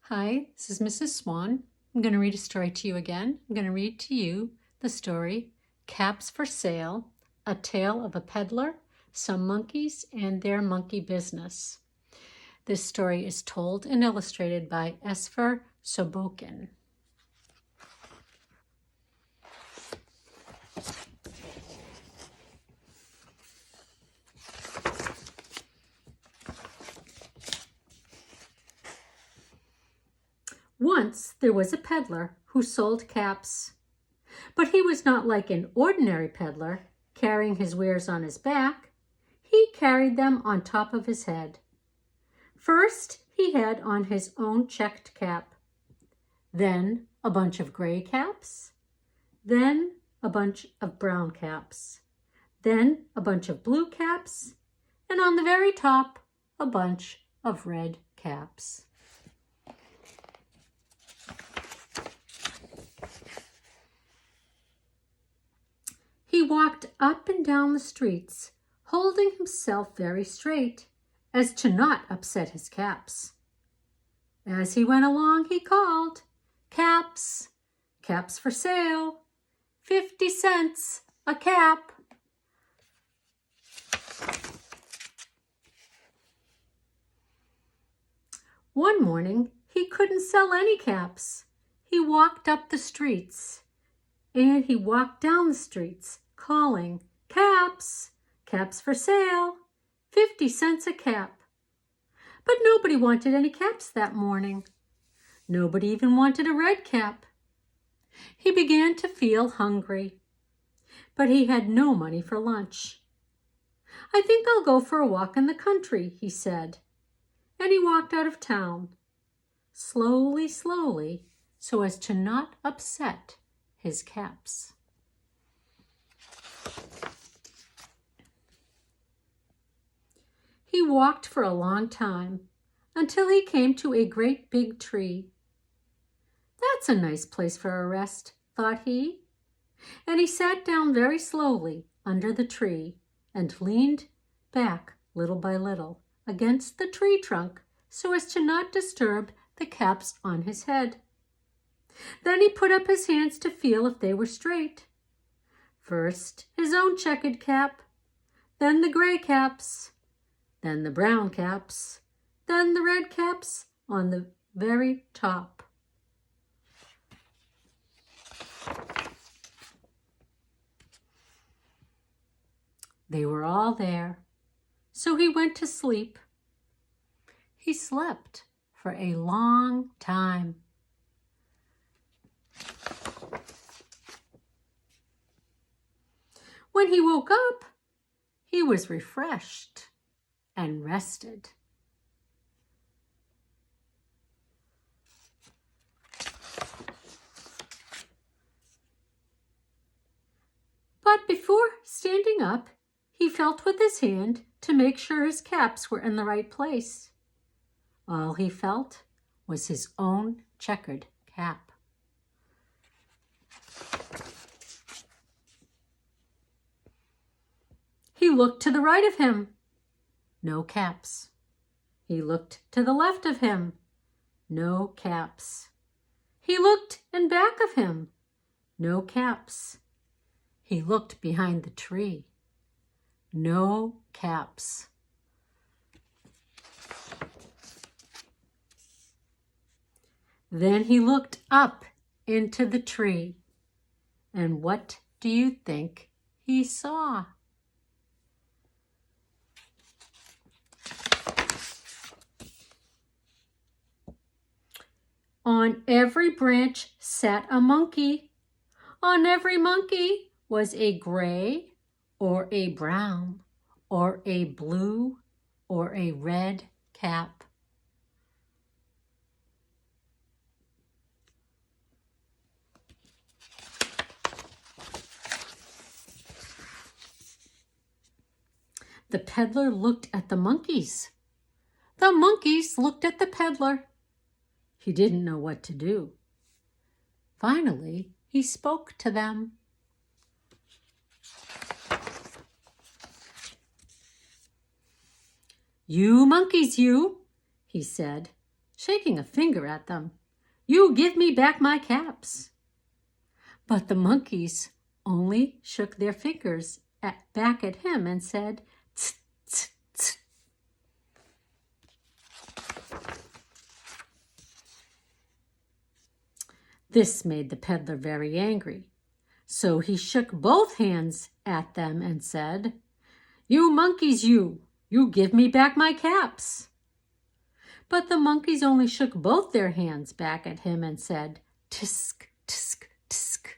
Hi, this is Mrs. Swan. I'm going to read a story to you again. I'm going to read to you the story, Caps for Sale, a tale of a peddler, some monkeys, and their monkey business. This story is told and illustrated by Esphyr Slobodkina. Once there was a peddler who sold caps, but he was not like an ordinary peddler, carrying his wares on his back. He carried them on top of his head. First, he had on his own checked cap, then a bunch of gray caps, then a bunch of brown caps, then a bunch of blue caps, and on the very top, a bunch of red caps. He walked up and down the streets, holding himself very straight, as to not upset his caps. As he went along, he called, "Caps, caps for sale, 50 cents a cap." One morning, he couldn't sell any caps. He walked up the streets, and he walked down the streets, calling, "Caps, caps for sale, 50 cents a cap." But nobody wanted any caps that morning. Nobody even wanted a red cap. He began to feel hungry, but he had no money for lunch. "I think I'll go for a walk in the country," he said, and he walked out of town, slowly, slowly, so as to not upset his caps. He walked for a long time until he came to a great big tree. "That's a nice place for a rest," thought he, and he sat down very slowly under the tree and leaned back little by little against the tree trunk so as to not disturb the caps on his head. Then he put up his hands to feel if they were straight. First his own checkered cap, then the gray caps, then the brown caps, then the red caps on the very top. They were all there, so he went to sleep. He slept for a long time. When he woke up, he was refreshed and rested. But before standing up, he felt with his hand to make sure his caps were in the right place. All he felt was his own checkered cap. He looked to the right of him. No caps. He looked to the left of him. No caps. He looked in back of him. No caps. He looked behind the tree. No caps. Then he looked up into the tree. And what do you think he saw? On every branch sat a monkey. On every monkey was a gray or a brown or a blue or a red cap. The peddler looked at the monkeys. The monkeys looked at the peddler. He didn't know what to do. Finally, he spoke to them. "You monkeys, you," he said, shaking a finger at them. "You give me back my caps." But the monkeys only shook their fingers back at him and said, "Tsk, tsk, tsk." This made the peddler very angry. So he shook both hands at them and said, "You monkeys, you give me back my caps." But the monkeys only shook both their hands back at him and said, "Tisk, tisk, tisk."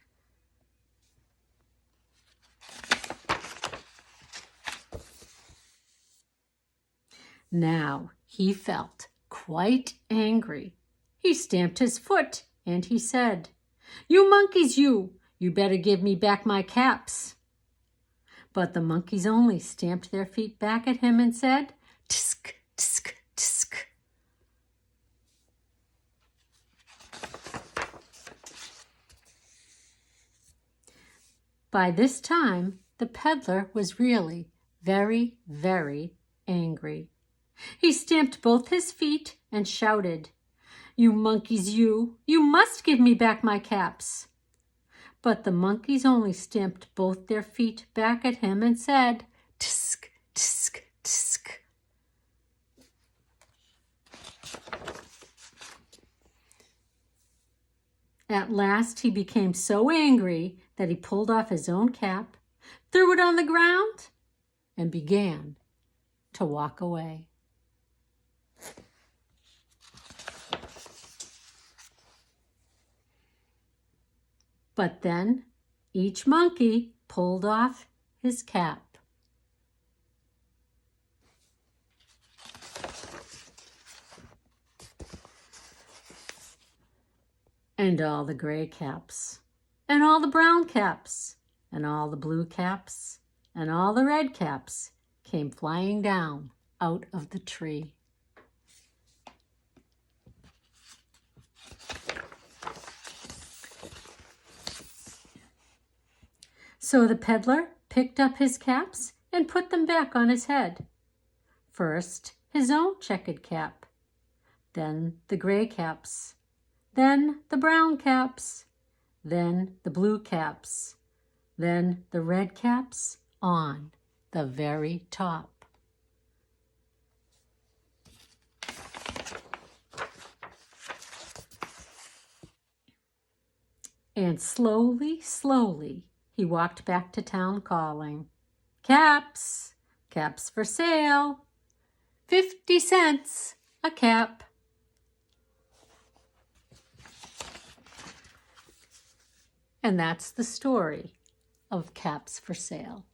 Now he felt quite angry. He stamped his foot and he said, "You monkeys, you better give me back my caps." But the monkeys only stamped their feet back at him and said, "Tisk, tisk, tisk." By this time, the peddler was really very, very angry. He stamped both his feet and shouted, "You monkeys, you must give me back my caps." But the monkeys only stamped both their feet back at him and said, "Tisk, tisk, tisk." At last he became so angry that he pulled off his own cap, threw it on the ground, and began to walk away. But then each monkey pulled off his cap. And all the gray caps, and all the brown caps, and all the blue caps, and all the red caps came flying down out of the tree. So the peddler picked up his caps and put them back on his head. First, his own checkered cap, then the gray caps, then the brown caps, then the blue caps, then the red caps on the very top. And slowly, slowly, he walked back to town calling, "Caps, caps for sale, 50 cents a cap." And that's the story of Caps for Sale.